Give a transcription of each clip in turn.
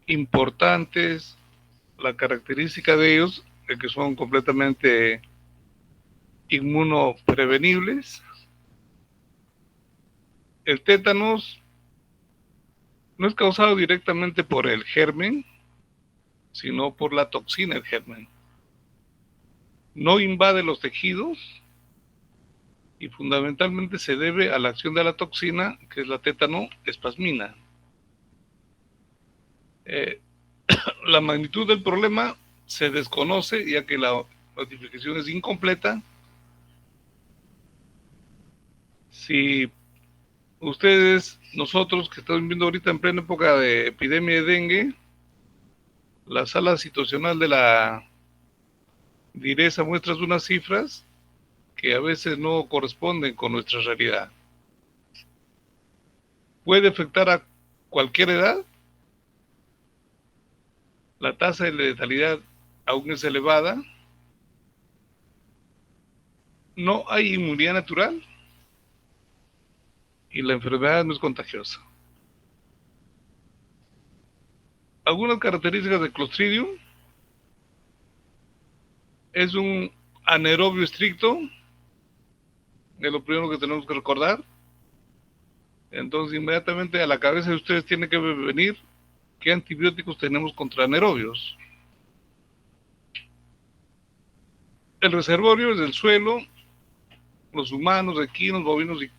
importantes. La característica de ellos es que son completamente inmunoprevenibles. El tétanos no es causado directamente por el germen, sino por la toxina del germen. No invade los tejidos y fundamentalmente se debe a la acción de la toxina, que es la tétano-espasmina. La magnitud del problema se desconoce, ya que la notificación es incompleta. Si ustedes, nosotros que estamos viviendo ahorita en plena época de epidemia de dengue, la sala situacional de la DIRESA muestra unas cifras que a veces no corresponden con nuestra realidad. Puede afectar a cualquier edad. La tasa de letalidad aún es elevada. No hay inmunidad natural y la enfermedad no es contagiosa. Algunas características del Clostridium: es un anaerobio estricto, es lo primero que tenemos que recordar. Entonces, inmediatamente a la cabeza de ustedes tiene que venir qué antibióticos tenemos contra anaerobios. El reservorio es el suelo, los humanos, equinos, bovinos y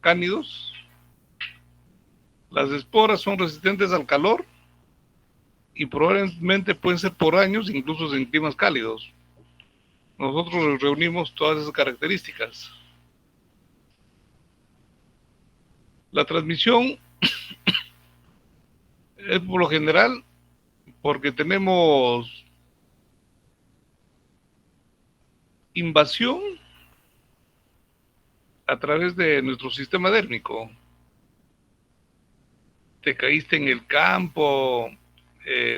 cánidos. Las esporas son resistentes al calor y probablemente pueden ser por años, incluso en climas cálidos. Nosotros reunimos todas esas características. La transmisión es por lo general porque tenemos invasión a través de nuestro sistema dérmico. Te caíste en el campo,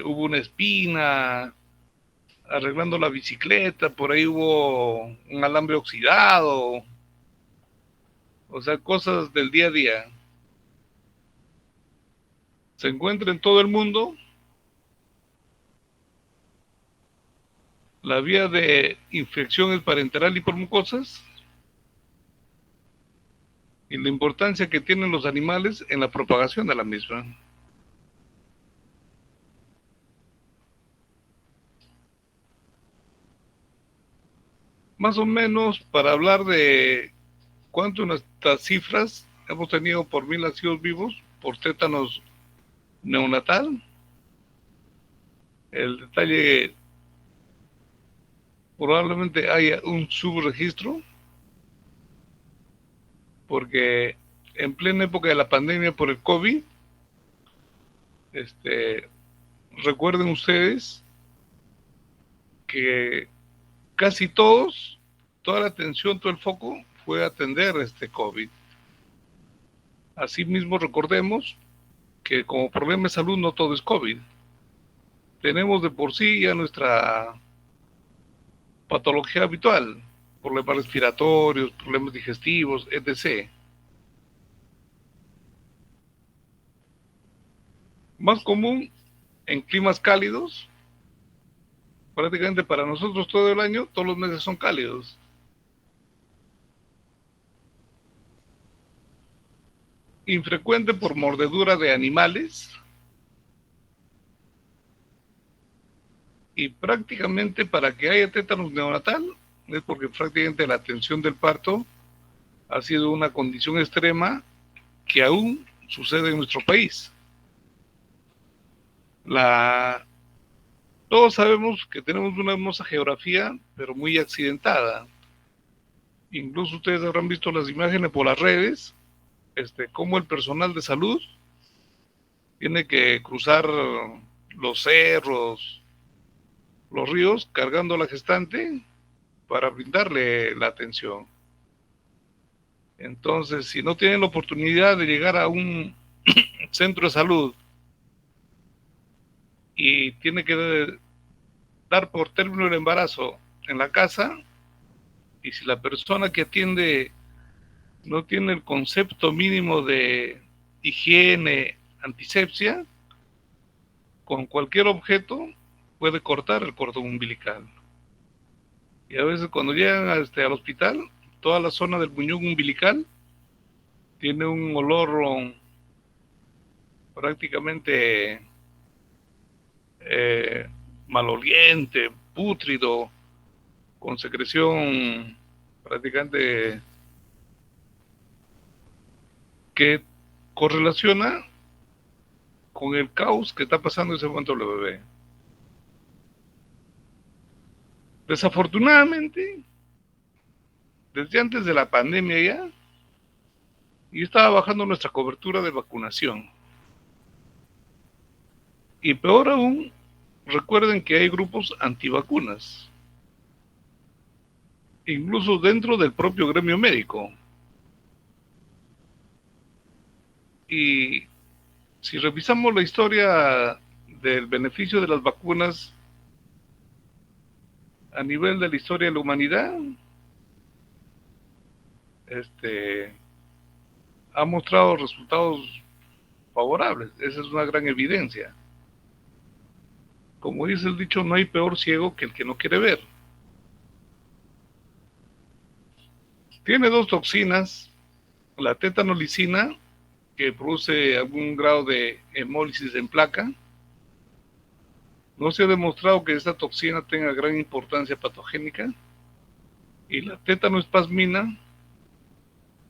hubo una espina, arreglando la bicicleta, por ahí hubo un alambre oxidado, o sea, cosas del día a día. Se encuentra en todo el mundo. La vía de infección es parenteral y por mucosas, y la importancia que tienen los animales en la propagación de la misma. Más o menos, para hablar de cuánto nuestras cifras hemos tenido por 1000 nacidos vivos por tétanos neonatal, el detalle: probablemente haya un subregistro, porque en plena época de la pandemia por el COVID, recuerden ustedes que casi todos, toda la atención, todo el foco fue atender este COVID. Asimismo, recordemos que como problema de salud no todo es COVID. Tenemos de por sí ya nuestra patología habitual, problemas respiratorios, problemas digestivos, etc. Más común en climas cálidos. Prácticamente para nosotros todo el año, todos los meses son cálidos. Infrecuente por mordedura de animales, y prácticamente para que haya tétanos neonatal es porque prácticamente la atención del parto ha sido una condición extrema que aún sucede en nuestro país. Todos sabemos que tenemos una hermosa geografía, pero muy accidentada. Incluso ustedes habrán visto las imágenes por las redes, cómo el personal de salud tiene que cruzar los cerros, los ríos, cargando a la gestante para brindarle la atención. Entonces, si no tienen la oportunidad de llegar a un centro de salud y tiene que dar por término el embarazo en la casa, y si la persona que atiende no tiene el concepto mínimo de higiene, antisepsia, con cualquier objeto puede cortar el cordón umbilical. Y a veces cuando llegan al hospital, toda la zona del muñón umbilical tiene un olor prácticamente eh, maloliente, pútrido, con secreción prácticamente que correlaciona con el caos que está pasando en ese momento el bebé. Desafortunadamente, desde antes de la pandemia ya, y estaba bajando nuestra cobertura de vacunación. Y peor aún, recuerden que hay grupos antivacunas, incluso dentro del propio gremio médico. Y si revisamos la historia del beneficio de las vacunas a nivel de la historia de la humanidad, ha mostrado resultados favorables. Esa es una gran evidencia. Como dice el dicho, no hay peor ciego que el que no quiere ver. Tiene dos toxinas, la tetanolicina, que produce algún grado de hemólisis en placa. No se ha demostrado que esta toxina tenga gran importancia patogénica. Y la tetanoespasmina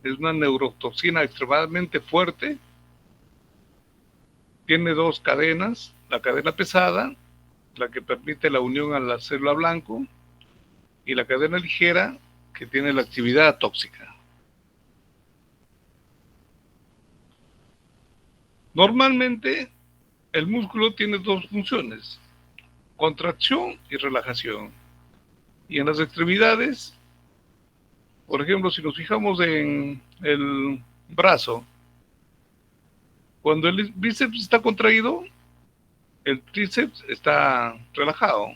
es una neurotoxina extremadamente fuerte. Tiene dos cadenas, la cadena pesada, la que permite la unión a la célula blanco, y la cadena ligera, que tiene la actividad tóxica. Normalmente, el músculo tiene dos funciones, contracción y relajación. Y en las extremidades, por ejemplo, si nos fijamos en el brazo, cuando el bíceps está contraído, el tríceps está relajado.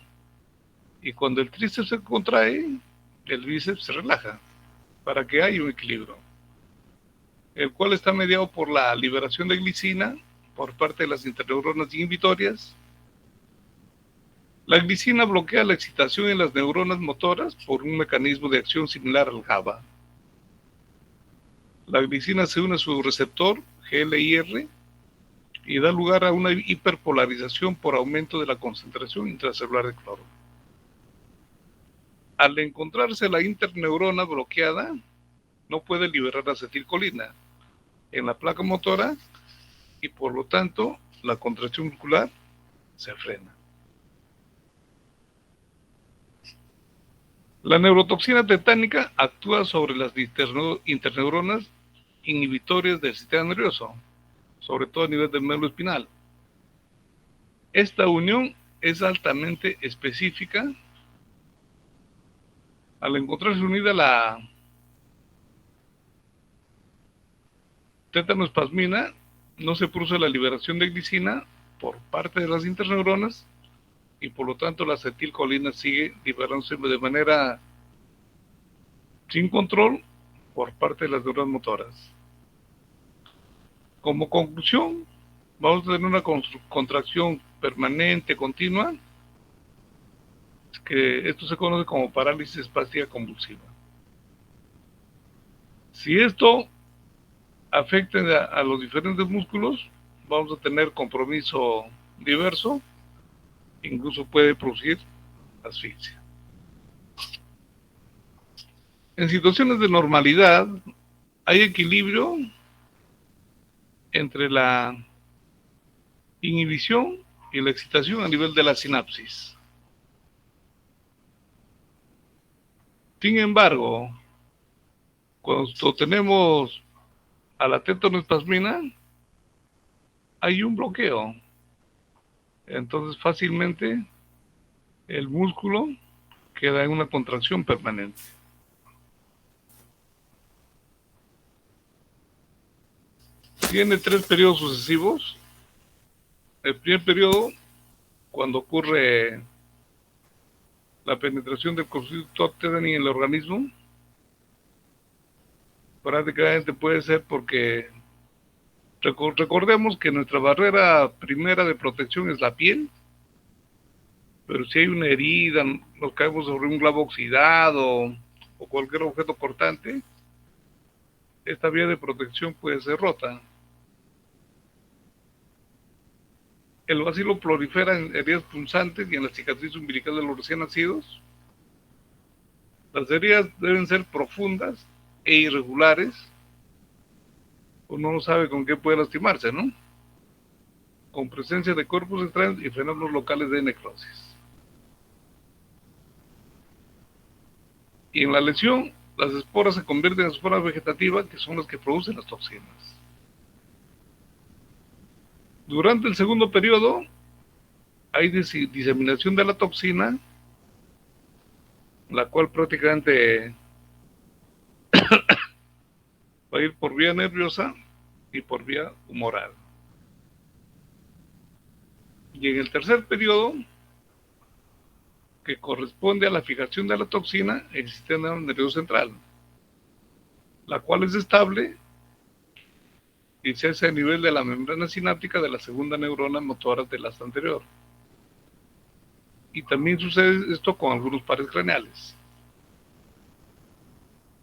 Y cuando el tríceps se contrae, el bíceps se relaja, para que haya un equilibrio, el cual está mediado por la liberación de glicina por parte de las interneuronas inhibitorias. La glicina bloquea la excitación en las neuronas motoras por un mecanismo de acción similar al GABA. La glicina se une a su receptor, GLIR, y da lugar a una hiperpolarización por aumento de la concentración intracelular de cloro. Al encontrarse la interneurona bloqueada, no puede liberar acetilcolina en la placa motora y por lo tanto la contracción muscular se frena. La neurotoxina tetánica actúa sobre las interneuronas inhibitorias del sistema nervioso, sobre todo a nivel del médulo espinal. Esta unión es altamente específica. Al encontrarse unida la tetanoespasmina, no se produce la liberación de glicina por parte de las interneuronas y por lo tanto la acetilcolina sigue liberándose de manera sin control por parte de las neuronas motoras. Como conclusión, vamos a tener una contracción permanente, continua, que esto se conoce como parálisis espástica convulsiva. Si esto afecta a los diferentes músculos, vamos a tener compromiso diverso, incluso puede producir asfixia. En situaciones de normalidad, hay equilibrio entre la inhibición y la excitación a nivel de la sinapsis. Sin embargo, cuando tenemos a la tetanoespasmina, hay un bloqueo. Entonces fácilmente el músculo queda en una contracción permanente. Tiene 3 periodos sucesivos. El primer periodo, cuando ocurre la penetración del conducto tetani en el organismo, prácticamente puede ser porque Recordemos que nuestra barrera primera de protección es la piel, pero si hay una herida, nos caemos sobre un clavo oxidado o cualquier objeto cortante, esta vía de protección puede ser rota. El bacilo prolifera en heridas punzantes y en la cicatriz umbilical de los recién nacidos. Las heridas deben ser profundas e irregulares. Uno no sabe con qué puede lastimarse, ¿no? Con presencia de cuerpos extraños y fenómenos locales de necrosis. Y en la lesión, las esporas se convierten en esporas vegetativas, que son las que producen las toxinas. Durante el segundo periodo, hay diseminación de la toxina, la cual prácticamente va a ir por vía nerviosa y por vía humoral. Y en el tercer periodo, que corresponde a la fijación de la toxina en el sistema nervioso central, la cual es estable y se hace a nivel de la membrana sináptica de la segunda neurona motora de la anterior. Y también sucede esto con algunos pares craneales.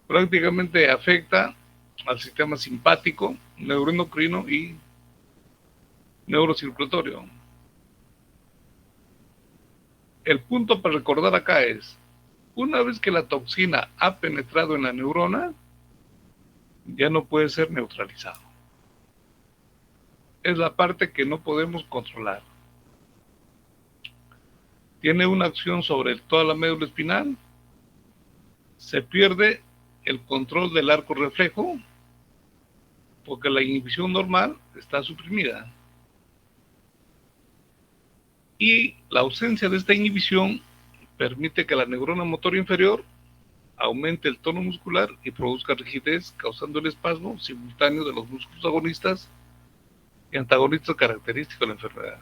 Prácticamente afecta al sistema simpático, neuroendocrino y neurocirculatorio. El punto para recordar acá es, una vez que la toxina ha penetrado en la neurona, ya no puede ser neutralizado. Es la parte que no podemos controlar. Tiene una acción sobre toda la médula espinal, se pierde el control del arco reflejo, porque la inhibición normal está suprimida. Y la ausencia de esta inhibición permite que la neurona motor inferior aumente el tono muscular y produzca rigidez, causando el espasmo simultáneo de los músculos agonistas y antagonistas característicos de la enfermedad.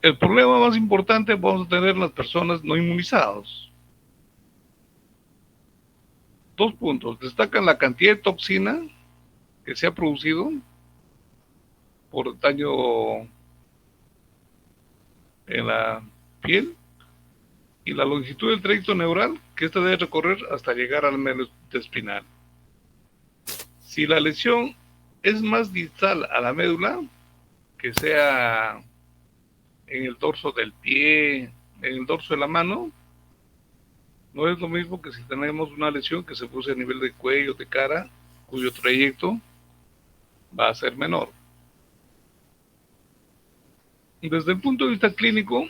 El problema más importante vamos a tener las personas no inmunizadas. Dos puntos. Destacan la cantidad de toxina que se ha producido por daño en la piel y la longitud del trayecto neural que ésta debe recorrer hasta llegar al médula espinal. Si la lesión es más distal a la médula, que sea en el dorso del pie, en el dorso de la mano, no es lo mismo que si tenemos una lesión que se produce a nivel de cuello, de cara, cuyo trayecto va a ser menor. Desde el punto de vista clínico,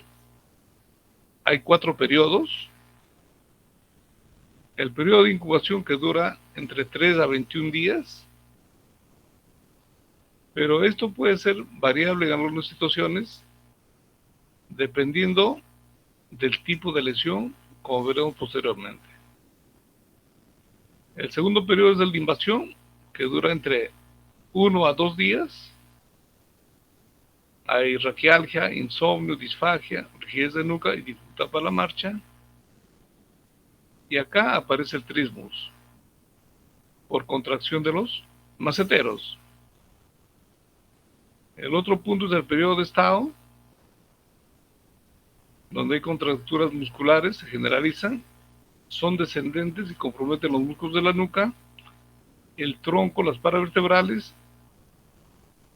hay 4 periodos. El periodo de incubación, que dura entre 3 a 21 días, pero esto puede ser variable en algunas situaciones, dependiendo del tipo de lesión, como veremos posteriormente. El segundo periodo es el de invasión, que dura entre 1 a 2 días. Hay raquialgia, insomnio, disfagia, rigidez de nuca y dificultad para la marcha. Y acá aparece el trismus, por contracción de los maceteros. El otro punto es el periodo de estado, donde hay contracturas musculares, se generalizan, son descendentes y comprometen los músculos de la nuca, el tronco, las paravertebrales,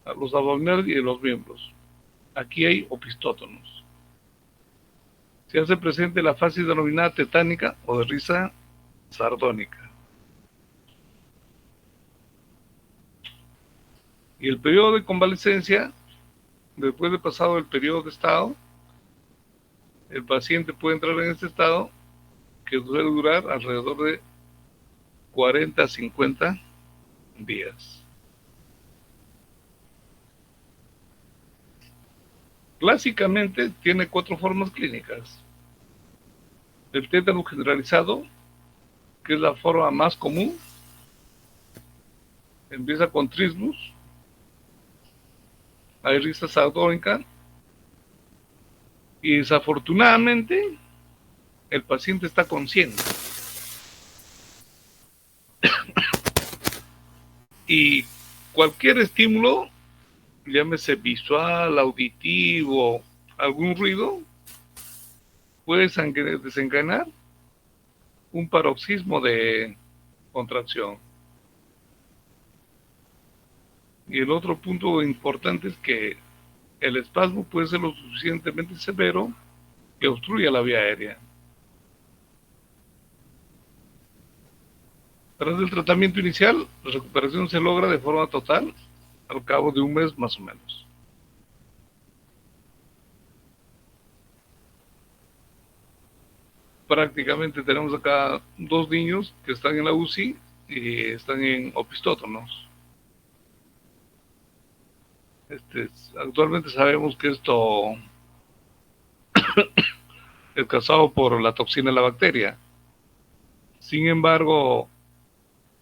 los abdominales y los miembros. Aquí hay opistótonos. Se hace presente la fase denominada tetánica o de risa sardónica. Y el periodo de convalecencia, después de pasado el periodo de estado, el paciente puede entrar en este estado que suele durar alrededor de 40 a 50 días. Clásicamente tiene 4 formas clínicas. El tétano generalizado, que es la forma más común, empieza con trismus, hay risa sardónica y desafortunadamente el paciente está consciente. Y cualquier estímulo, llámese visual, auditivo, algún ruido, puede desencadenar un paroxismo de contracción. Y el otro punto importante es que el espasmo puede ser lo suficientemente severo que obstruya la vía aérea. Tras el tratamiento inicial, la recuperación se logra de forma total al cabo de un mes más o menos. Prácticamente tenemos acá 2 niños que están en la UCI y están en opistótonos. Actualmente sabemos que esto es causado por la toxina de la bacteria. Sin embargo,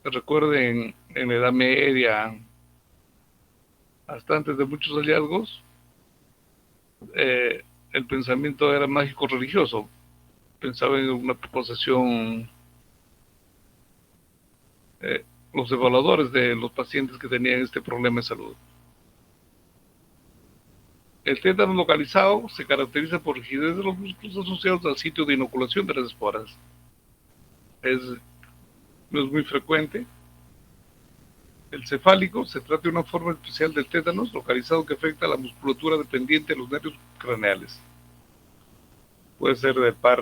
recuerden, en la Edad Media, hasta antes de muchos hallazgos, el pensamiento era mágico-religioso. Pensaba en una posesión. eh, los evaluadores de los pacientes que tenían este problema de salud. El tétano localizado se caracteriza por rigidez de los músculos asociados al sitio de inoculación de las esporas. No es muy frecuente. El cefálico se trata de una forma especial del tétanos localizado que afecta a la musculatura dependiente de los nervios craneales. Puede ser del par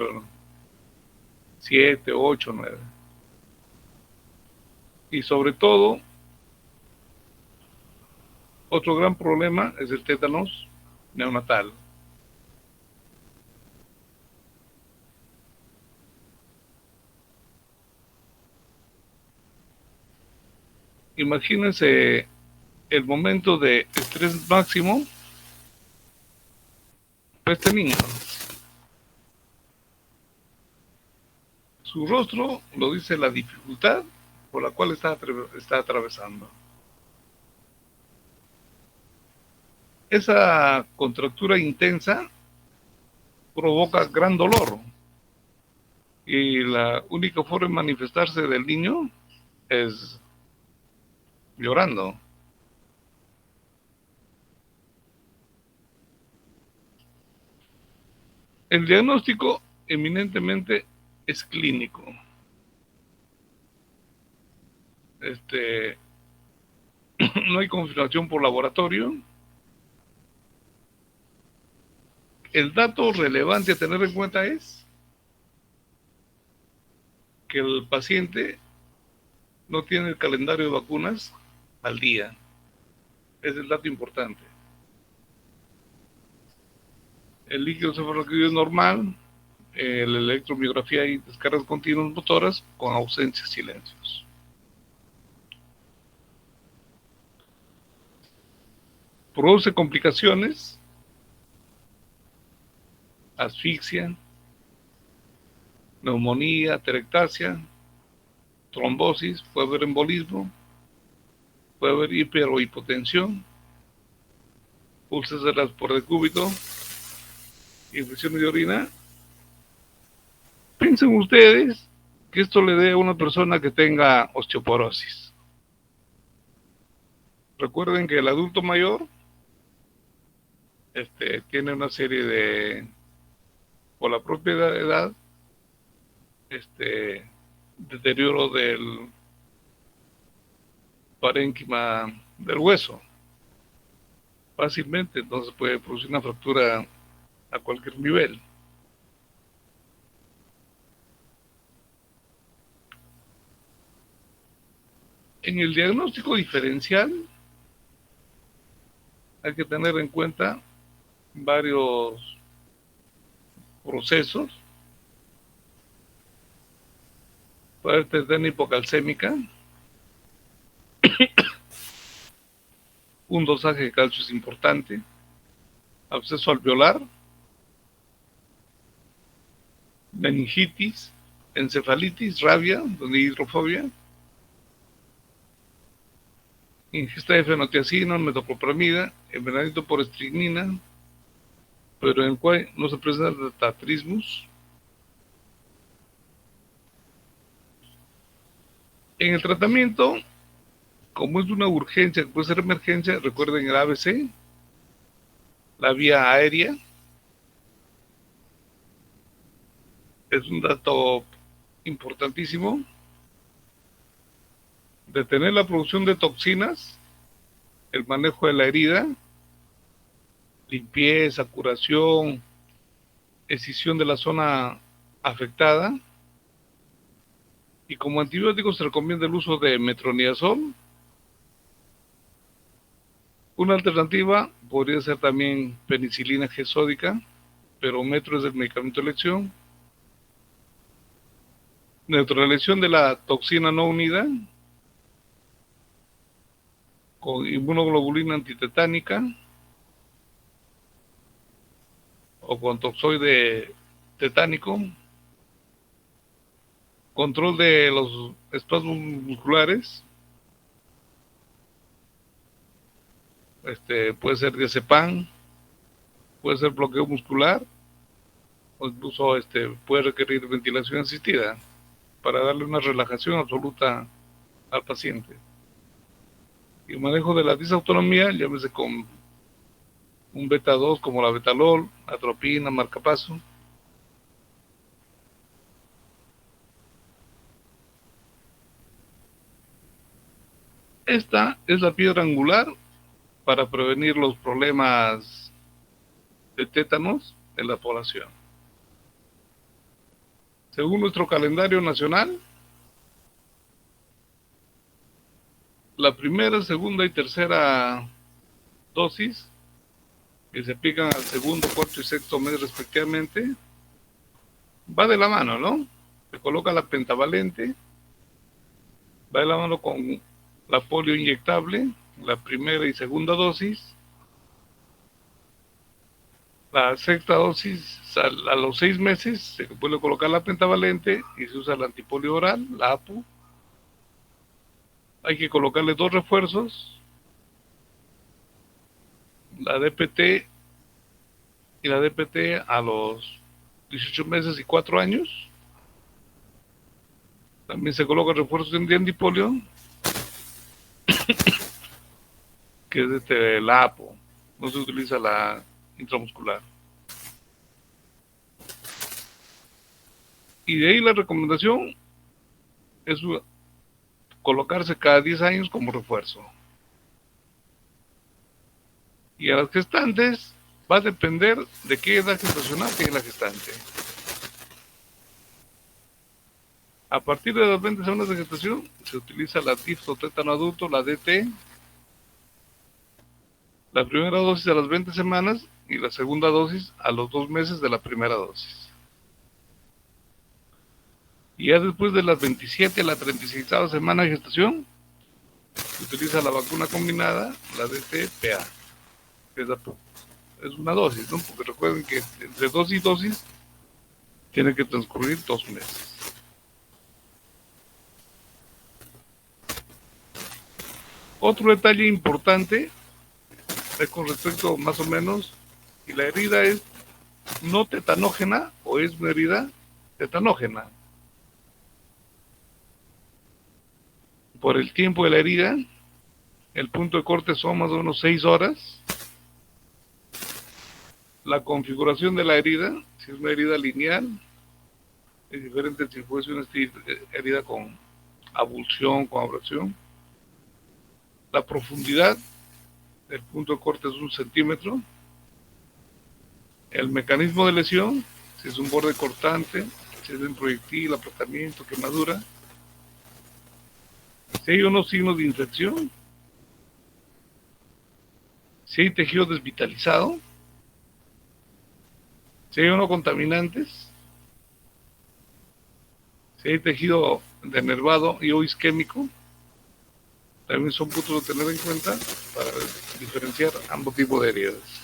7, 8, 9. Y sobre todo, otro gran problema es el tétanos neonatal. Imagínense el momento de estrés máximo para este niño. Su rostro lo dice la dificultad por la cual está atravesando. Esa contractura intensa provoca gran dolor y la única forma de manifestarse del niño es llorando. El diagnóstico eminentemente es clínico. No hay confirmación por laboratorio. El dato relevante a tener en cuenta es que el paciente no tiene el calendario de vacunas al día. Es el dato importante. El líquido cefalorraquídeo es normal, la electromiografía y descargas continuas motoras con ausencias, silencios. Produce complicaciones, asfixia, neumonía, atelectasia, trombosis, puede haber embolismo, puede haber hiper o hipotensión, úlceras por decúbito, infecciones de orina. Piensen ustedes que esto le dé a una persona que tenga osteoporosis. Recuerden que el adulto mayor tiene una serie de, por la propia edad, deterioro del parénquima del hueso. Fácilmente, entonces puede producir una fractura a cualquier nivel. En el diagnóstico diferencial hay que tener en cuenta varios procesos. Puede haber tetania hipocalcémica, un dosaje de calcio es importante, absceso alveolar, meningitis, encefalitis, rabia, donde hay hidrofobia, ingesta de fenotiazina, metoclopramida, envenenamiento por estricnina, pero en el cual no se presenta tetrismus. En el tratamiento Como es una urgencia, que puede ser emergencia, recuerden el ABC, la vía aérea, es un dato importantísimo. Detener la producción de toxinas, el manejo de la herida, limpieza, curación, escisión de la zona afectada. Y como antibiótico se recomienda el uso de metronidazol. Una alternativa podría ser también penicilina G sódica, pero metro es el medicamento de elección. Neutralización de la toxina no unida con inmunoglobulina antitetánica o con toxoide tetánico. Control de los espasmos musculares. Puede ser diazepam, puede ser bloqueo muscular o incluso puede requerir ventilación asistida para darle una relajación absoluta al paciente. Y el manejo de la disautonomía, llámese con un beta 2 como la betalol, atropina, marcapaso. Esta es la piedra angular para prevenir los problemas de tétanos en la población. Según nuestro calendario nacional, la primera, segunda y tercera dosis que se aplican al segundo, cuarto y sexto mes respectivamente, va de la mano, ¿no? Se coloca la pentavalente, va de la mano con la polio inyectable, la primera y segunda dosis. La sexta dosis, a los 6 meses, se puede colocar la pentavalente y se usa la antipolio oral, la APU. Hay que colocarle 2 refuerzos, la DPT y la DPT a los 18 meses y 4 años. También se coloca refuerzos de antipolio, que es la APO, no se utiliza la intramuscular. Y de ahí la recomendación es colocarse cada 10 años como refuerzo. Y a las gestantes va a depender de qué edad gestacional tiene la gestante. A partir de las 20 semanas de gestación se utiliza la diftotétano adulto, la DT, la primera dosis a las 20 semanas y la segunda dosis a los 2 meses de la primera dosis. Y ya después de las 27 a la 36 semana de gestación, se utiliza la vacuna combinada, la DT-PA, que es una dosis, ¿no? Porque recuerden que entre dosis y dosis tiene que transcurrir 2 meses. Otro detalle importante es con respecto más o menos si la herida es no tetanógena o es una herida tetanógena. Por el tiempo de la herida, el punto de corte son más o menos 6 horas. La configuración de la herida, si es una herida lineal, es diferente si fuese una herida con abulsión, con abrasión. La profundidad del punto de corte es 1 centímetro. El mecanismo de lesión, si es un borde cortante, si es un proyectil, aplastamiento, quemadura. Si hay unos signos de infección, si hay tejido desvitalizado, si hay unos contaminantes, si hay tejido denervado y o isquémico, también son puntos a tener en cuenta para diferenciar ambos tipos de heridas.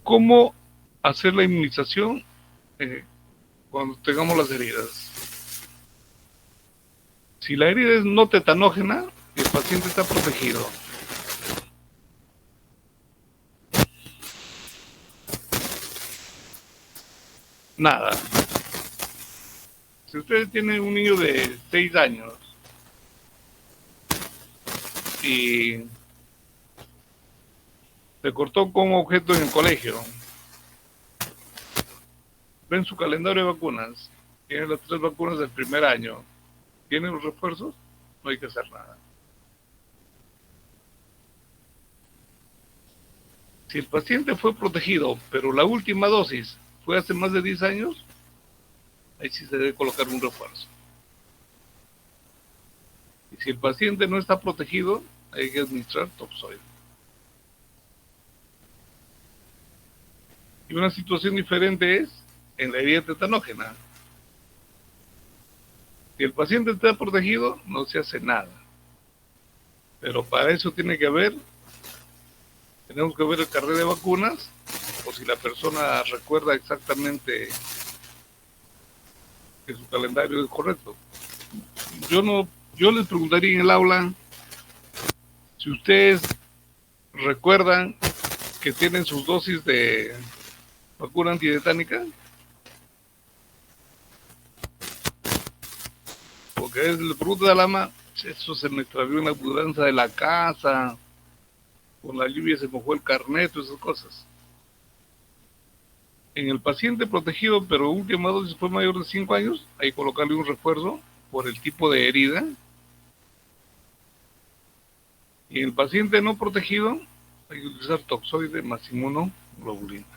¿Cómo hacer la inmunización cuando tengamos las heridas? Si la herida es no tetanógena, el paciente está protegido. Nada. Si ustedes tienen un niño de 6 años y se cortó con un objeto en el colegio, ven su calendario de vacunas, tiene las 3 vacunas del primer año, tiene los refuerzos, no hay que hacer nada. Si el paciente fue protegido, pero la última dosis fue hace más de 10 años, ahí sí se debe colocar un refuerzo. Y si el paciente no está protegido, hay que administrar Toxoid. Y una situación diferente es en la herida tetanógena. Si el paciente está protegido, no se hace nada. Pero para eso tenemos que ver el carnet de vacunas, o si la persona recuerda exactamente que su calendario es correcto. Yo les preguntaría en el aula si ustedes recuerdan que tienen sus dosis de vacuna antitetánica, porque a veces le pregunto a la ama, eso se me extravió en la mudanza de la casa, con la lluvia se mojó el carnet, esas cosas. En el paciente protegido, pero última dosis fue mayor de 5 años, hay que colocarle un refuerzo por el tipo de herida. Y en el paciente no protegido, hay que utilizar toxoide más inmunoglobulina.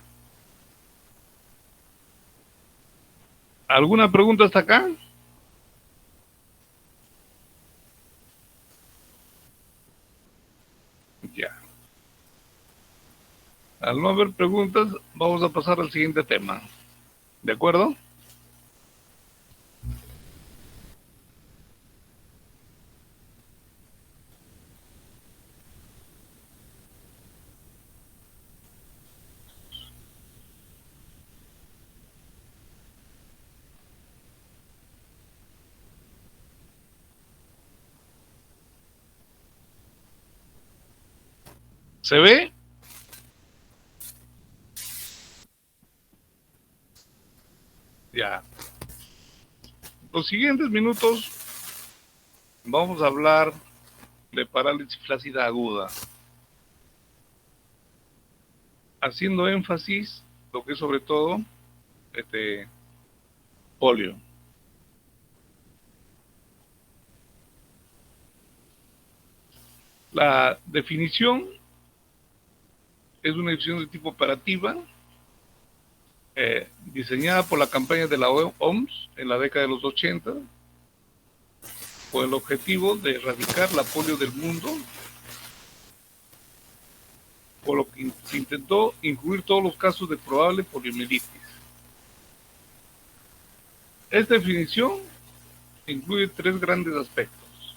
¿Alguna pregunta hasta acá? Ya. Al no haber preguntas, vamos a pasar al siguiente tema. ¿De acuerdo? ¿Se ve? Ya. Los siguientes minutos vamos a hablar de parálisis flácida aguda, haciendo énfasis lo que es sobre todo polio. La definición es una definición de tipo operativa diseñada por la campaña de la OMS en la década de los 80 con el objetivo de erradicar la polio del mundo, por lo que se intentó incluir todos los casos de probable poliomielitis. Esta definición incluye 3 grandes aspectos: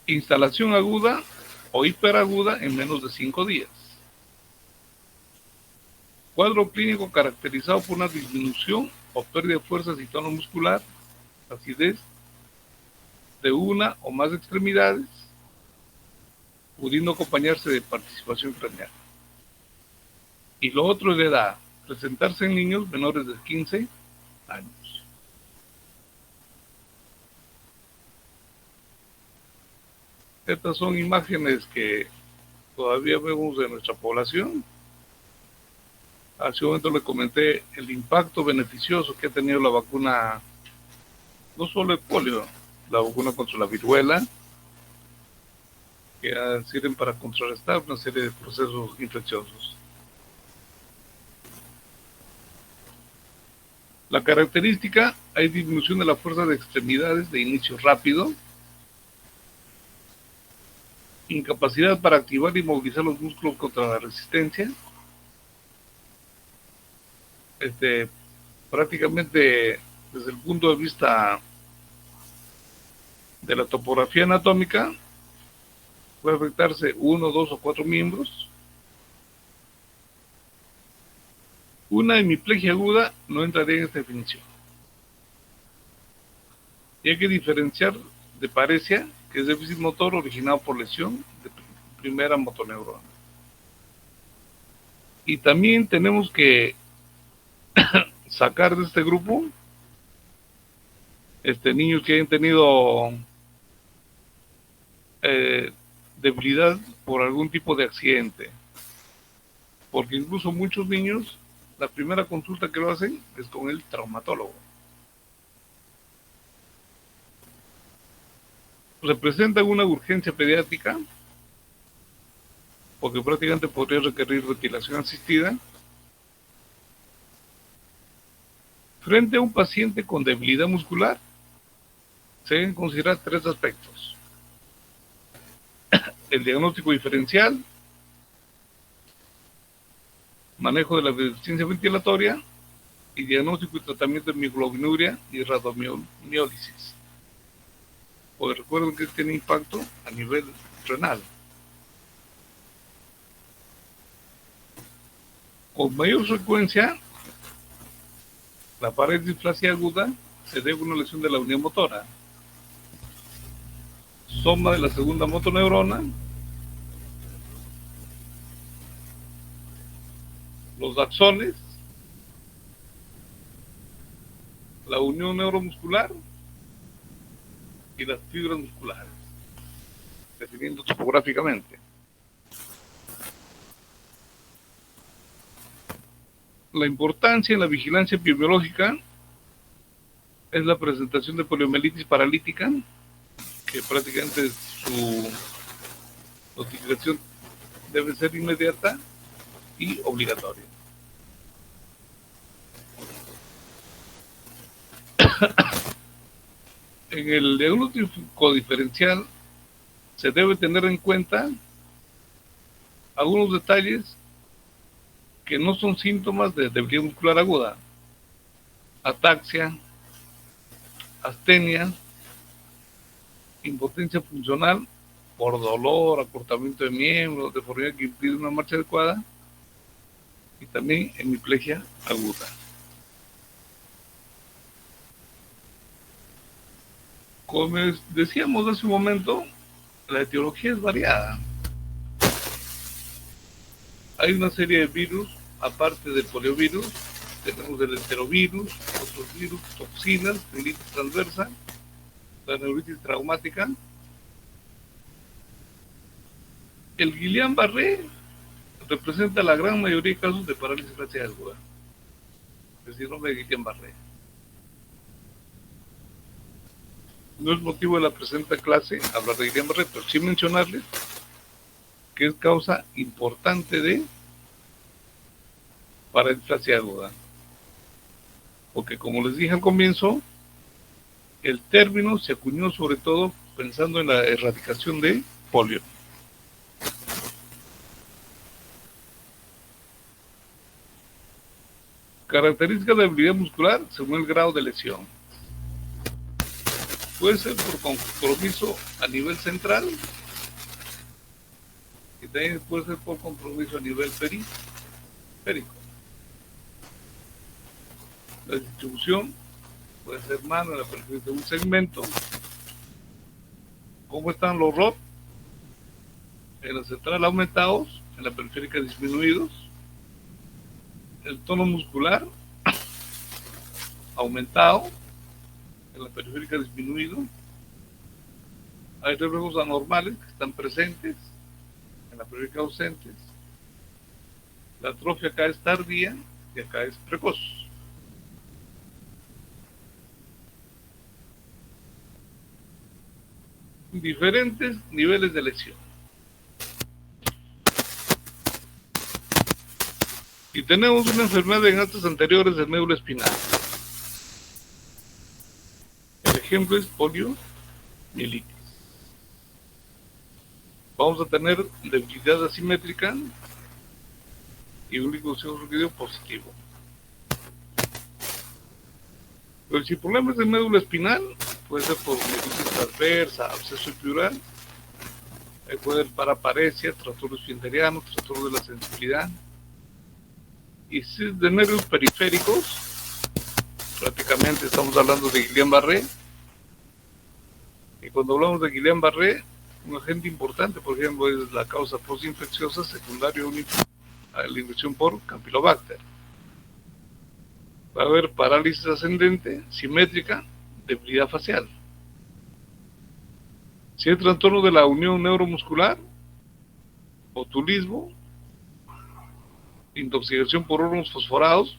instalación aguda o hiperaguda en menos de 5 días, cuadro clínico caracterizado por una disminución o pérdida de fuerza y tono muscular, acidez de una o más extremidades, pudiendo acompañarse de participación craneal. Y lo otro es la edad, presentarse en niños menores de 15 años. Estas son imágenes que todavía vemos de nuestra población. Hace un momento le comenté el impacto beneficioso que ha tenido la vacuna, no solo el polio, la vacuna contra la viruela, que sirven para contrarrestar una serie de procesos infecciosos. La característica, hay disminución de la fuerza de extremidades de inicio rápido, incapacidad para activar y movilizar los músculos contra la resistencia, prácticamente desde el punto de vista de la topografía anatómica, puede afectarse 1, 2 o 4 miembros. Una hemiplegia aguda no entraría en esta definición. Y hay que diferenciar de paresia, que es déficit motor originado por lesión de primera motoneurona. Y también tenemos que sacar de este grupo Niños que hayan tenido debilidad por algún tipo de accidente, porque incluso muchos niños, la primera consulta que lo hacen es con el traumatólogo. Representan una urgencia pediátrica, porque prácticamente podría requerir ventilación asistida. Frente a un paciente con debilidad muscular, se deben considerar tres aspectos: el diagnóstico diferencial, manejo de la deficiencia ventilatoria y diagnóstico y tratamiento de mioglobinuria y radomiólisis. Porque recuerden que tiene impacto a nivel renal. Con mayor frecuencia, la parálisis displasia aguda se debe a una lesión de la unidad motora, soma de la segunda motoneurona, los axones, la unión neuromuscular y las fibras musculares, definiendo topográficamente. La importancia en la vigilancia epidemiológica es la presentación de poliomielitis paralítica, que prácticamente su notificación debe ser inmediata y obligatoria. En el diagnóstico diferencial se debe tener en cuenta algunos detalles que no son síntomas de debilidad muscular aguda: ataxia, astenia, impotencia funcional por dolor, acortamiento de miembros, deformidad que impide una marcha adecuada, y también hemiplegia aguda. Como decíamos hace un momento, la etiología es variada. Hay una serie de virus, aparte del poliovirus, tenemos el enterovirus, otros virus, toxinas, neuritis transversa, la neuritis traumática. El Guillain-Barré representa la gran mayoría de casos de parálisis facial aguda, es decir, nombre de Guillain-Barré. No es motivo de la presente clase hablar de Guillain-Barré, pero sí mencionarles que es causa importante de parálisis facial aguda. Porque, como les dije al comienzo, el término se acuñó sobre todo pensando en la erradicación de polio. Características de debilidad muscular según el grado de lesión. Puede ser por compromiso a nivel central y también puede ser por compromiso a nivel periférico. La distribución puede ser mano en la periferia de un segmento. ¿Cómo están los ROP? En la central aumentados, en la periférica disminuidos. El tono muscular aumentado, en la periférica disminuido. Hay reflejos anormales que están presentes, en la periférica ausentes. La atrofia acá es tardía y acá es precoz. Diferentes niveles de lesión. Y tenemos una enfermedad en actos anteriores del médula espinal. El ejemplo es poliomielitis. Vamos a tener debilidad asimétrica y un glicosídeo positivo. Pero si el problema es de médula espinal, puede ser por mielitis transversa, absceso epidural, puede haber paraparesia, trastorno esfinteriano, trastorno de la sensibilidad. Y si es de nervios periféricos, prácticamente estamos hablando de Guillain-Barré. Y cuando hablamos de Guillain-Barré, un agente importante, por ejemplo, es la causa postinfecciosa secundaria a la infección por Campylobacter. Va a haber parálisis ascendente, simétrica, debilidad facial. Si hay trastorno de la unión neuromuscular, botulismo, intoxicación por órganos fosforados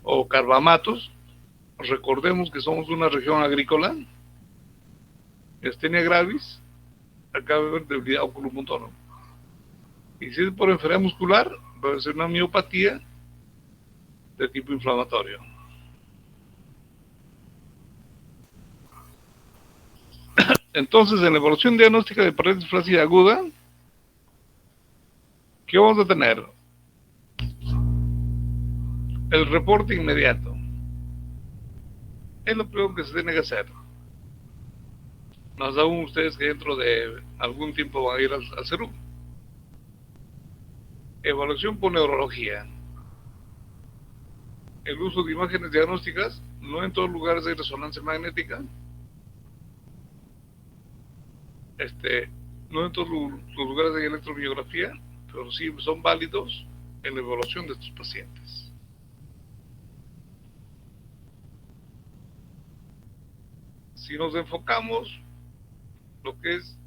o carbamatos, recordemos que somos una región agrícola, astenia gravis, acaba de haber debilidad oculomotora. Y si es por enfermedad muscular, puede ser una miopatía de tipo inflamatorio. Entonces, en la evaluación diagnóstica de parálisis flácida aguda, ¿qué vamos a tener? El reporte inmediato. Es lo primero que se tiene que hacer. Más aún ustedes que dentro de algún tiempo van a ir al CERUM. Evaluación por neurología. El uso de imágenes diagnósticas, no en todos lugares hay resonancia magnética. No en todos los lugares hay electromiografía, pero sí son válidos en la evaluación de estos pacientes. Si nos enfocamos lo que es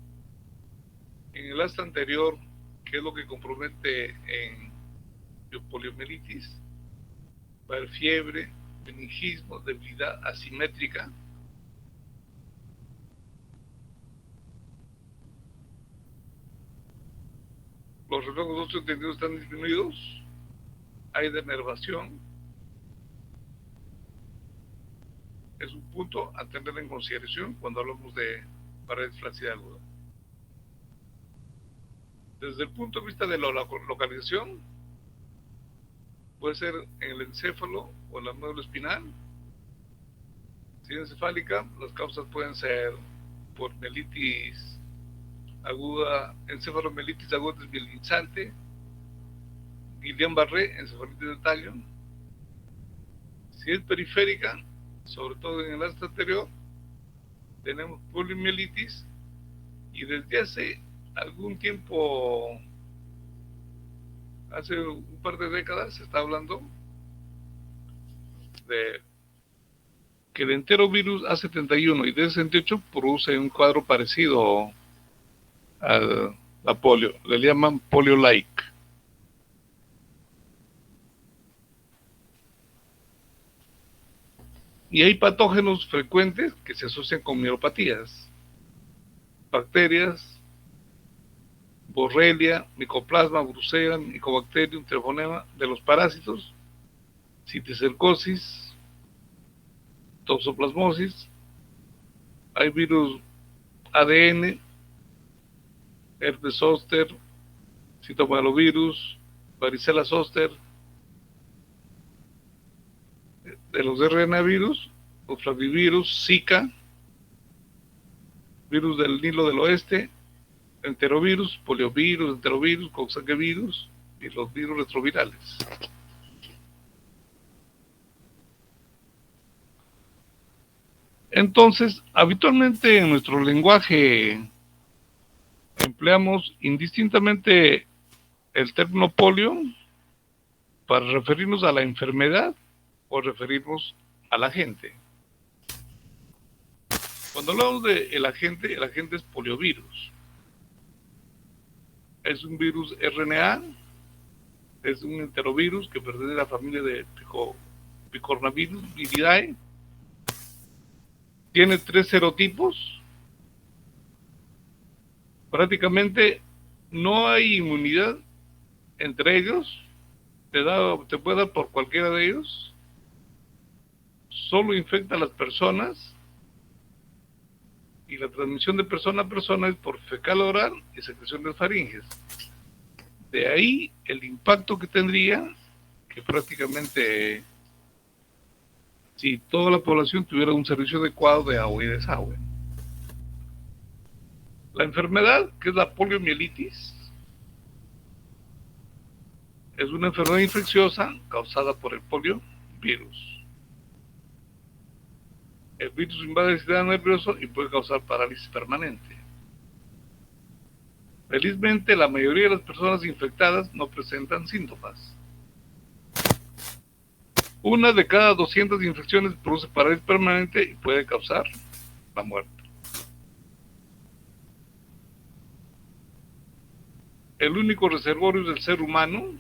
en el asta anterior, que es lo que compromete en poliomielitis, va a haber fiebre, meningismo, debilidad asimétrica. Los reflejos osteotendidos están disminuidos, hay denervación. Es un punto a tener en consideración cuando hablamos de parálisis flácida aguda. Desde el punto de vista de la localización, puede ser en el encéfalo o en la médula espinal. Si es encefálica, las causas pueden ser por mielitis aguda, encefalomielitis aguda desmielinizante, Guillain-Barré, encefalitis de tallo. Si es periférica, sobre todo en el asta anterior, tenemos poliomielitis, y desde hace algún tiempo, hace un par de décadas, se está hablando de que el enterovirus A71 y D68 produce un cuadro parecido a la polio, le llaman polio-like. Y hay patógenos frecuentes que se asocian con neuropatías, bacterias, Borrelia, Mycoplasma, Brucella, Mycobacterium, Treponema, de los parásitos, citicercosis, toxoplasmosis, hay virus ADN, herpes zóster, citomegalovirus, varicela zóster, de los RNA virus, los flavivirus, Zika, virus del Nilo del Oeste, enterovirus, poliovirus, enterovirus, coxsackie-virus y los virus retrovirales. Entonces, habitualmente en nuestro lenguaje empleamos indistintamente el término polio para referirnos a la enfermedad o referirnos a la gente. Cuando hablamos de el agente es poliovirus. Es un virus RNA, es un enterovirus que pertenece a la familia de Picornavirus, Viridae. Tiene 3 serotipos. Prácticamente no hay inmunidad entre ellos. Te puede dar por cualquiera de ellos. Solo infecta a las personas. Y la transmisión de persona a persona es por fecal oral y secreción de faringes. De ahí el impacto que tendría, que prácticamente si toda la población tuviera un servicio adecuado de agua y desagüe. La enfermedad, que es la poliomielitis, es una enfermedad infecciosa causada por el poliovirus. El virus invade el sistema nervioso y puede causar parálisis permanente. Felizmente, la mayoría de las personas infectadas no presentan síntomas. Una de cada 200 infecciones produce parálisis permanente y puede causar la muerte. El único reservorio del ser humano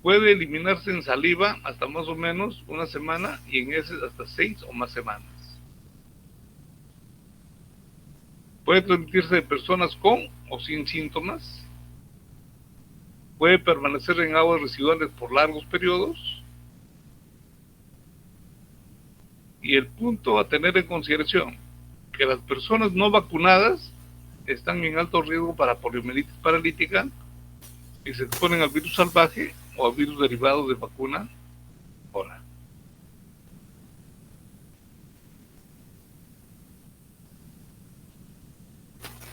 puede eliminarse en saliva hasta más o menos una semana y en heces hasta 6 o más semanas. Puede transmitirse de personas con o sin síntomas. Puede permanecer en aguas residuales por largos periodos. Y el punto a tener en consideración, que las personas no vacunadas están en alto riesgo para poliomielitis paralítica y se exponen al virus salvaje o al virus derivado de vacuna oral.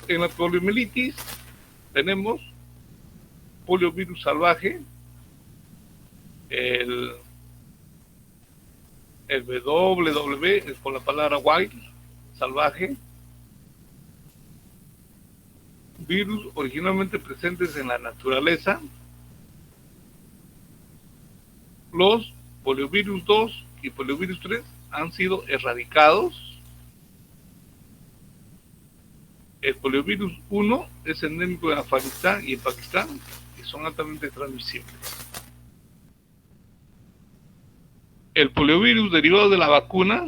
En la poliomielitis tenemos poliovirus salvaje, el WW es con la palabra wild, salvaje, virus originalmente presentes en la naturaleza. Los poliovirus 2 y poliovirus 3 han sido erradicados. El poliovirus 1 es endémico en Afganistán y en Pakistán y son altamente transmisibles. El poliovirus derivado de la vacuna,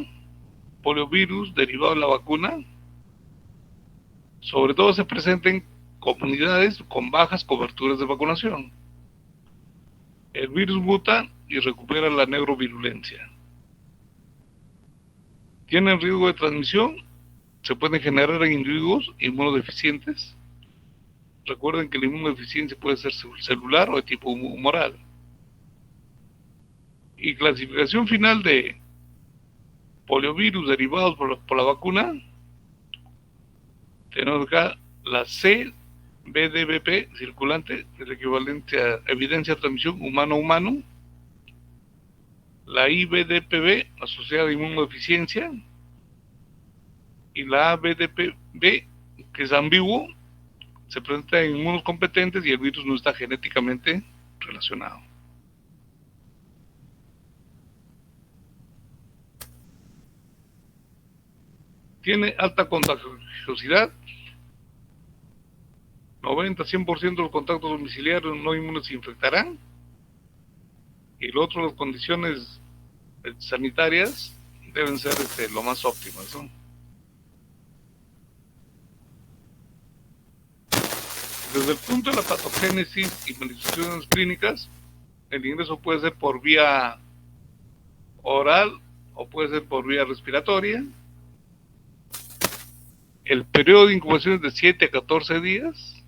sobre todo se presenta en comunidades con bajas coberturas de vacunación. El virus muta y recupera la neurovirulencia. Tienen riesgo de transmisión, se pueden generar en individuos inmunodeficientes. Recuerden que la inmunodeficiencia puede ser celular o de tipo humoral. Y clasificación final de poliovirus derivados por la vacuna, tenemos acá la CBDVP circulante, el equivalente a evidencia de transmisión humano-humano, la IBDPB asociada a inmunodeficiencia, y la ABDPB, que es ambiguo, se presenta en inmunos competentes y el virus no está genéticamente relacionado. Tiene alta contagiosidad, 90-100% de los contactos domiciliarios no inmunes se infectarán, y lo otro, las condiciones sanitarias deben ser lo más óptimas, ¿no? Desde el punto de la patogénesis y manifestaciones clínicas, el ingreso puede ser por vía oral o puede ser por vía respiratoria. El periodo de incubación es de 7 a 14 días.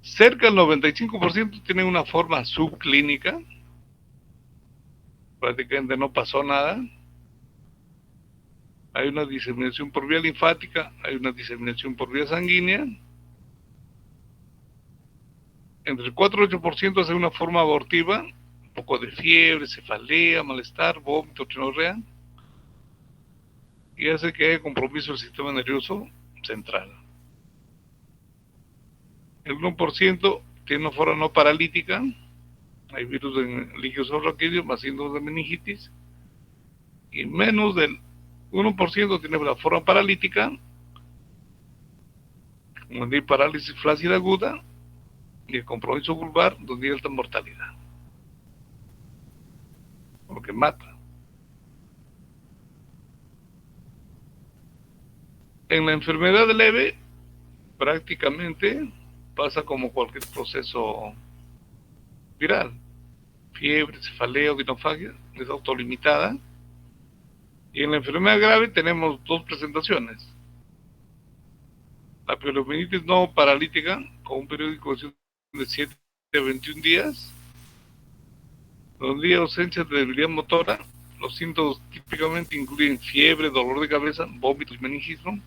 Cerca del 95% tienen una forma subclínica. Prácticamente no pasó nada. Hay una diseminación por vía linfática, hay una diseminación por vía sanguínea. Entre el 4 y 8% hace una forma abortiva, un poco de fiebre, cefalea, malestar, vómito, trinorrea, y hace que haya compromiso del sistema nervioso central. El 1% tiene una forma no paralítica, hay virus de líquido raquídeo más síntomas de meningitis, y menos del 1% tiene la forma paralítica, como de parálisis flácida aguda, y el compromiso vulvar, donde hay alta mortalidad, porque mata. En la enfermedad leve, prácticamente pasa como cualquier proceso viral. Fiebre, cefalea, odinofagia, es autolimitada. Y en la enfermedad grave tenemos dos presentaciones. La poliomielitis no paralítica, con un periodo de incubación de 7 a 21 días, donde hay ausencia de debilidad motora. Los síntomas típicamente incluyen fiebre, dolor de cabeza, vómitos y meningismo.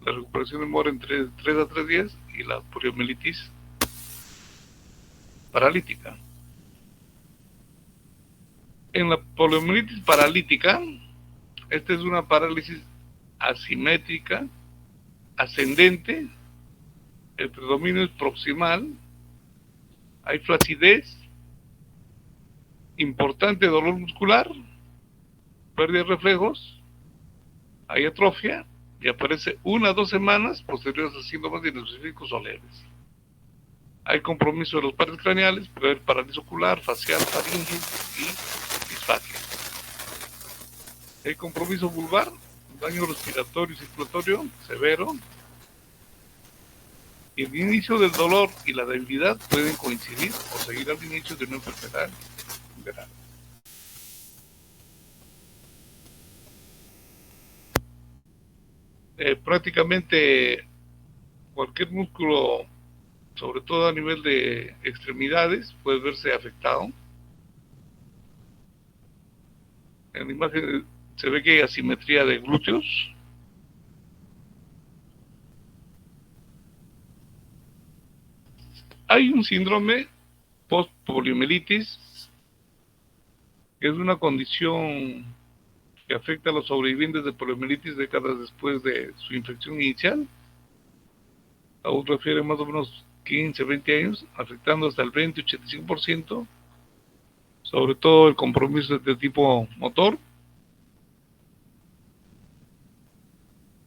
La recuperación demora entre 3 a 3 días y la poliomielitis paralítica. En la poliomielitis paralítica, esta es una parálisis asimétrica, ascendente, el predominio es proximal, Hay flacidez, importante dolor muscular, pérdida de reflejos, hay atrofia y aparece 1 a 2 semanas posteriores a síntomas inespecíficos o leves. Hay compromiso de los pares craneales, puede haber parálisis ocular, facial, faringe y disfagia. Hay compromiso vulvar, daño respiratorio y circulatorio severo. Y el inicio del dolor y la debilidad pueden coincidir o seguir al inicio de una enfermedad grave. Prácticamente cualquier músculo, sobre todo a nivel de extremidades, puede verse afectado. En la imagen se ve que hay asimetría de glúteos. Hay un síndrome post-poliomielitis, que es una condición que afecta a los sobrevivientes de poliomielitis décadas después de su infección inicial. Aún refiere más o menos 15, 20 años, afectando hasta el 20-85%, sobre todo el compromiso de tipo motor.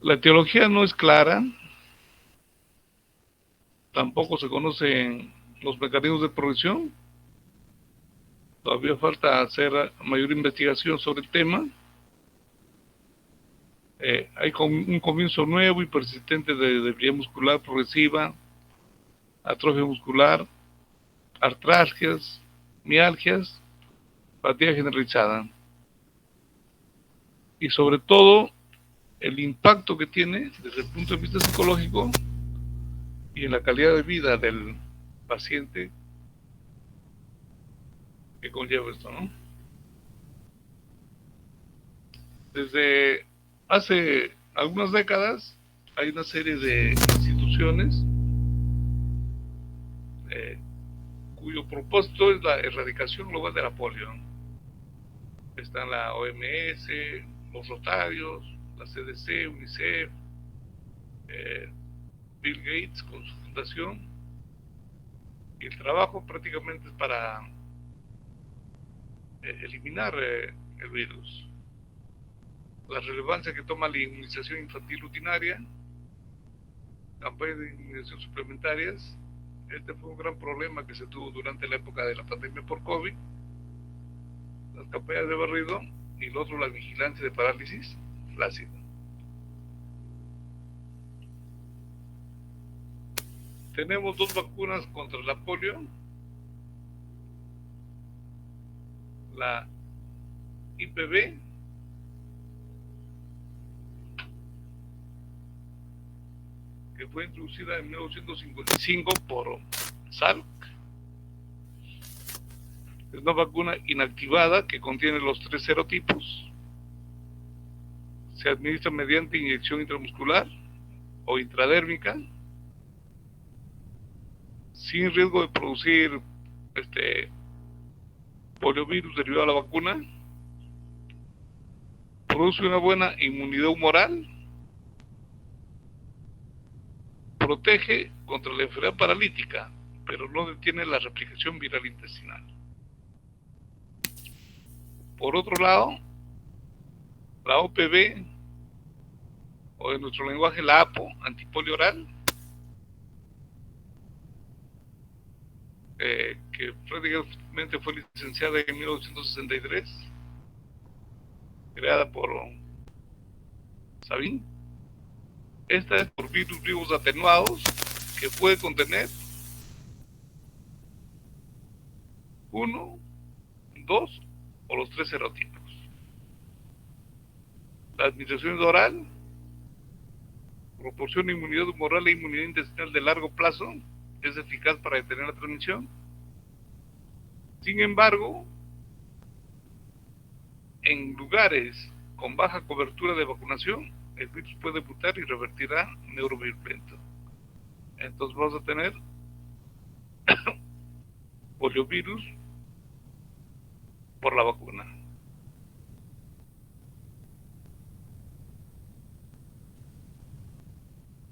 La etiología no es clara, tampoco se conocen los mecanismos de progresión, todavía falta hacer mayor investigación sobre el tema. Hay un comienzo nuevo y persistente de debilidad muscular progresiva, atrofia muscular, artralgias, mialgias, fatiga generalizada. Y sobre todo, el impacto que tiene desde el punto de vista psicológico y en la calidad de vida del paciente que conlleva esto, ¿no? Desde hace algunas décadas hay una serie de instituciones cuyo propósito es la erradicación global de la polio. Están la OMS, los Rotarios, la CDC, UNICEF, Bill Gates con su fundación, y el trabajo prácticamente es para eliminar el virus. La relevancia que toma la inmunización infantil rutinaria, campañas de inmunización suplementarias. Este fue un gran problema que se tuvo durante la época de la pandemia por COVID, las campañas de barrido, y el otro la vigilancia de parálisis flácida. Tenemos 2 vacunas contra la polio, la IPV que fue introducida en 1955 por Salk. Es una vacuna inactivada que contiene los 3 serotipos. Se administra mediante inyección intramuscular o intradérmica, sin riesgo de producir poliovirus derivado de la vacuna. Produce una buena inmunidad humoral, protege contra la enfermedad paralítica, pero no detiene la replicación viral intestinal. Por otro lado, la OPV, o en nuestro lenguaje la APO, antipolio oral, que prácticamente fue licenciada en 1963, creada por Sabin. Esta es por virus vivos atenuados, que puede contener 1, 2 o los 3 serotipos. La administración es oral, proporciona inmunidad humoral e inmunidad intestinal de largo plazo, es eficaz para detener la transmisión. Sin embargo, en lugares con baja cobertura de vacunación, el virus puede mutar y revertirá neurovirulento. Entonces vamos a tener poliovirus por la vacuna.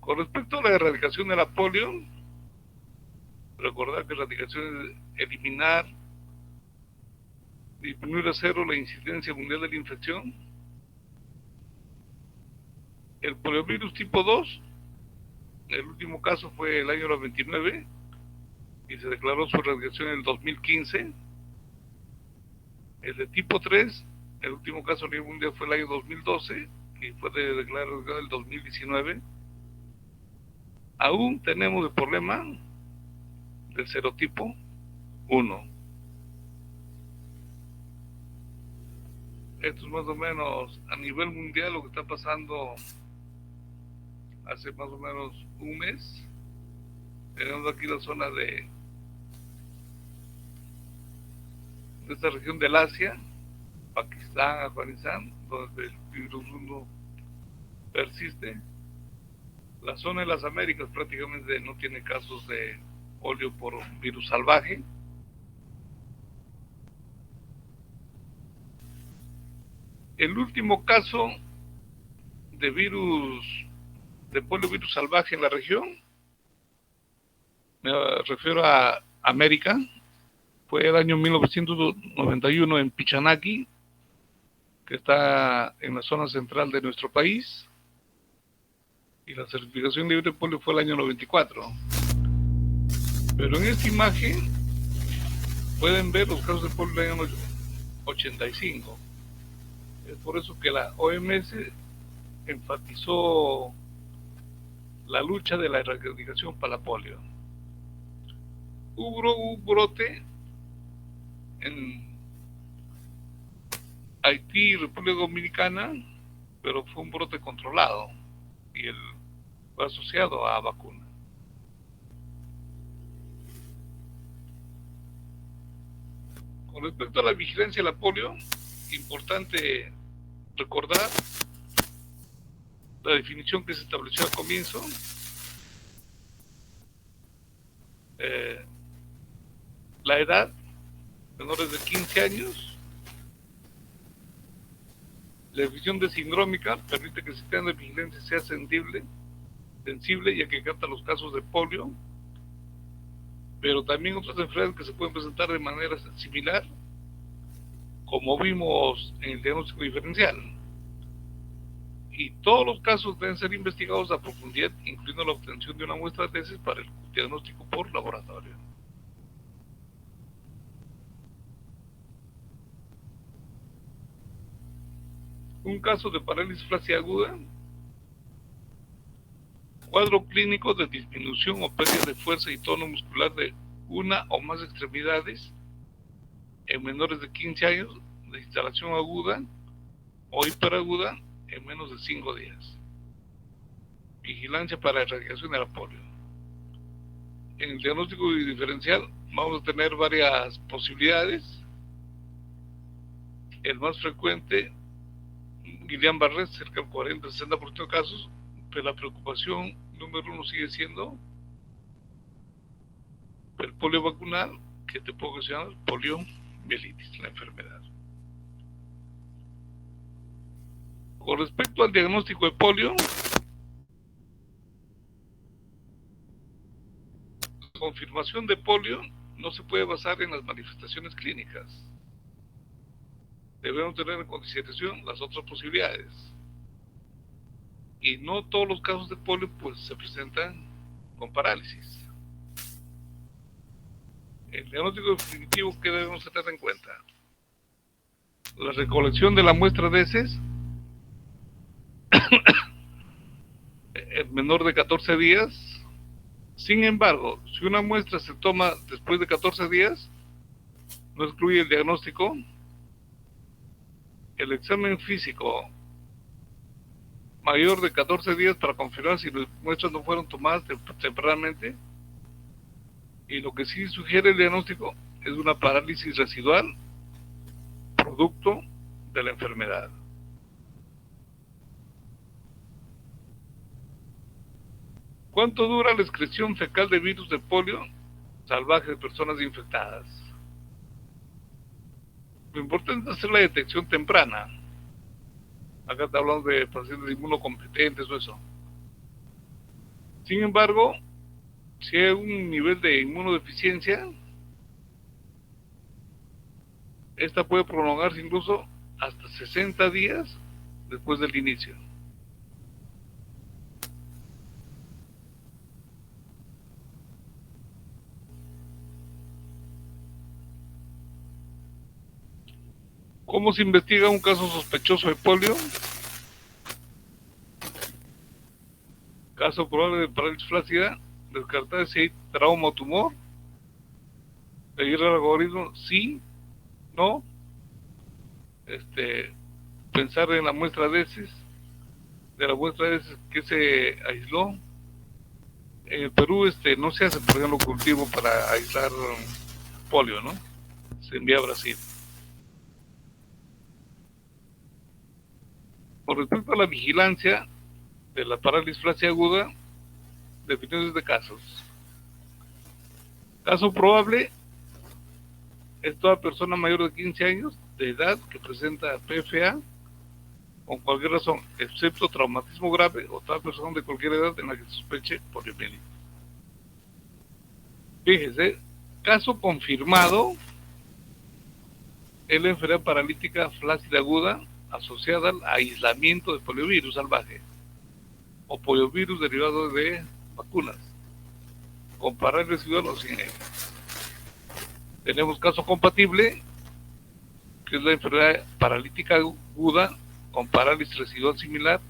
Con respecto a la erradicación de la polio, Recordar que erradicación es eliminar, disminuir a cero la incidencia mundial de la infección. El poliovirus tipo 2, el último caso fue el año 99 y se declaró su erradicación en el 2015. El de tipo 3, el último caso a nivel mundial fue el año 2012 y fue declarado en el 2019. Aún tenemos el problema del serotipo 1. Esto es más o menos a nivel mundial lo que está pasando hace más o menos un mes. Tenemos aquí la zona de esta región del Asia, Pakistán, Afganistán, donde el virus 1 persiste. La zona de las Américas prácticamente no tiene casos de polio por virus salvaje. El último caso de poliovirus salvaje en la región, me refiero a América, fue el año 1991 en Pichanaki, que está en la zona central de nuestro país, y la certificación libre de polio fue el año 94. Pero en esta imagen pueden ver los casos de polio del año 85. Es por eso que la OMS enfatizó la lucha de la erradicación para la polio. Hubo un brote en Haití y República Dominicana, pero fue un brote controlado y fue asociado a vacuna. Con respecto a la vigilancia de la polio, importante recordar la definición que se estableció al comienzo. La edad, menores de 15 años. La definición de sindrómica permite que el sistema de vigilancia sea sensible ya que capta los casos de polio, pero también otras enfermedades que se pueden presentar de manera similar, como vimos en el diagnóstico diferencial. Y todos los casos deben ser investigados a profundidad, incluyendo la obtención de una muestra de heces para el diagnóstico por laboratorio. Un caso de parálisis flácida aguda, cuadro clínico de disminución o pérdida de fuerza y tono muscular de una o más extremidades en menores de 15 años, de instalación aguda o hiperaguda en menos de 5 días. Vigilancia para erradicación de la polio. En el diagnóstico diferencial vamos a tener varias posibilidades. El más frecuente, Guillain-Barré, cerca del 40-60% de casos, pero la preocupación número 1 sigue siendo el polio vacunal, que te puedo mencionar, poliomielitis, la enfermedad. Con respecto al diagnóstico de polio, la confirmación de polio no se puede basar en las manifestaciones clínicas. Debemos tener en consideración las otras posibilidades. Y no todos los casos de polio pues se presentan con parálisis. El diagnóstico definitivo que debemos tener en cuenta: la recolección de la muestra de heces en menor de 14 días. Sin embargo, si una muestra se toma después de 14 días, no excluye el diagnóstico. El examen físico mayor de 14 días para confirmar si las muestras no fueron tomadas tempranamente. Y lo que sí sugiere el diagnóstico es una parálisis residual producto de la enfermedad. ¿Cuánto dura la excreción fecal de virus de polio salvaje de personas infectadas? Lo importante es hacer la detección temprana. Acá está hablando de pacientes inmunocompetentes o eso. Sin embargo, Si hay un nivel de inmunodeficiencia, esta puede prolongarse incluso hasta 60 días después del inicio. ¿Cómo se investiga un caso sospechoso de polio? Caso probable de parálisis flácida, descartar si hay trauma o tumor, seguir el algoritmo, sí, no, pensar en la muestra de heces, de la muestra de heces que se aisló. En el Perú no se hace, por ejemplo, cultivo para aislar polio, ¿no? Se envía a Brasil. Con respecto a la vigilancia de la parálisis flácida aguda, definiciones de casos. Caso probable es toda persona mayor de 15 años de edad que presenta PFA con cualquier razón, excepto traumatismo grave o toda persona de cualquier edad en la que se sospeche poliomielitis. Fíjese, caso confirmado es la enfermedad paralítica flácida aguda asociada al aislamiento de poliovirus salvaje o poliovirus derivado de vacunas, con parálisis residual o sin ella. Tenemos caso compatible, que es la enfermedad paralítica aguda con parálisis residual similar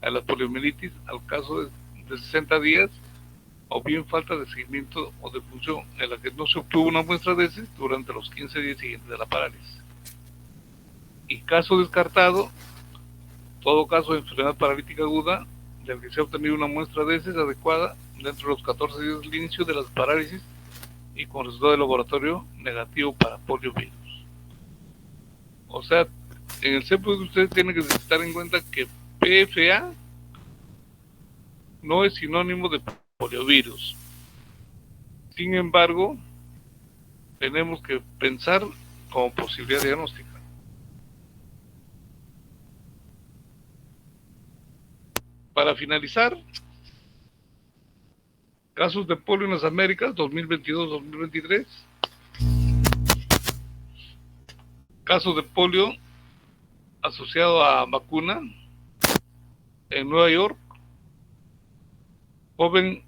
a la poliomielitis al caso de 60 días, o bien falta de seguimiento o de función en la que no se obtuvo una muestra de heces durante los 15 días siguientes de la parálisis. Y caso descartado, todo caso de enfermedad paralítica aguda del que se ha obtenido una muestra de heces adecuada dentro de los 14 días del inicio de las parálisis y con resultado de laboratorio negativo para poliovirus. O sea, en el CEPO ustedes tienen que estar en cuenta que PFA no es sinónimo de poliovirus. Sin embargo, tenemos que pensar como posibilidad diagnóstica. Para finalizar, casos de polio en las Américas 2022-2023. Casos de polio asociado a vacuna en Nueva York. Joven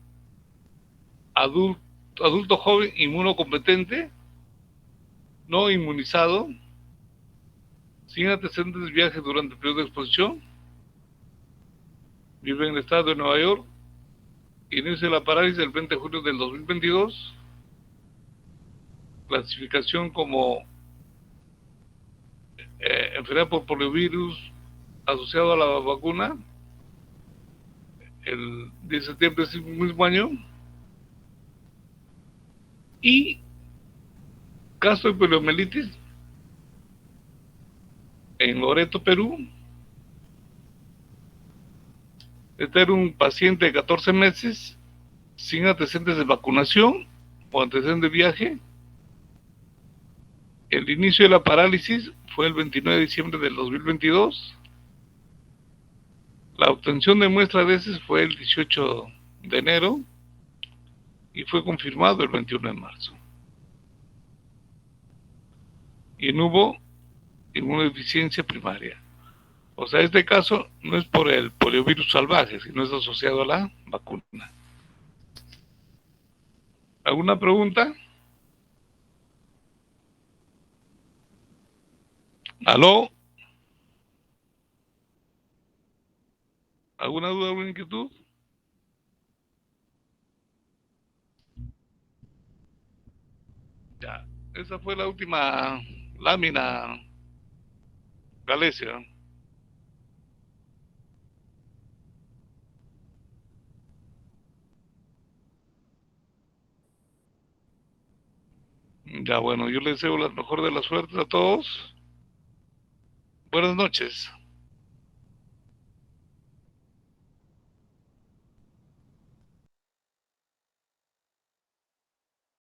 adulto joven inmunocompetente, no inmunizado, sin antecedentes de viaje durante el periodo de exposición, vive en el estado de Nueva York, inicio de la parálisis el 20 de julio del 2022, clasificación como enfermedad por poliovirus asociado a la vacuna, el 10 de septiembre de ese mismo año, y caso de poliomielitis en Loreto, Perú. Este era un paciente de 14 meses sin antecedentes de vacunación o antecedentes de viaje. El inicio de la parálisis fue el 29 de diciembre del 2022. La obtención de muestra de heces fue el 18 de enero y fue confirmado el 21 de marzo. Y no hubo inmunodeficiencia primaria. O sea, este caso no es por el poliovirus salvaje, sino es asociado a la vacuna. ¿Alguna pregunta? ¿Aló? ¿Alguna duda, alguna inquietud? Ya, esa fue la última lámina, Galecia. Ya, bueno, yo les deseo la mejor de las suertes a todos. Buenas noches.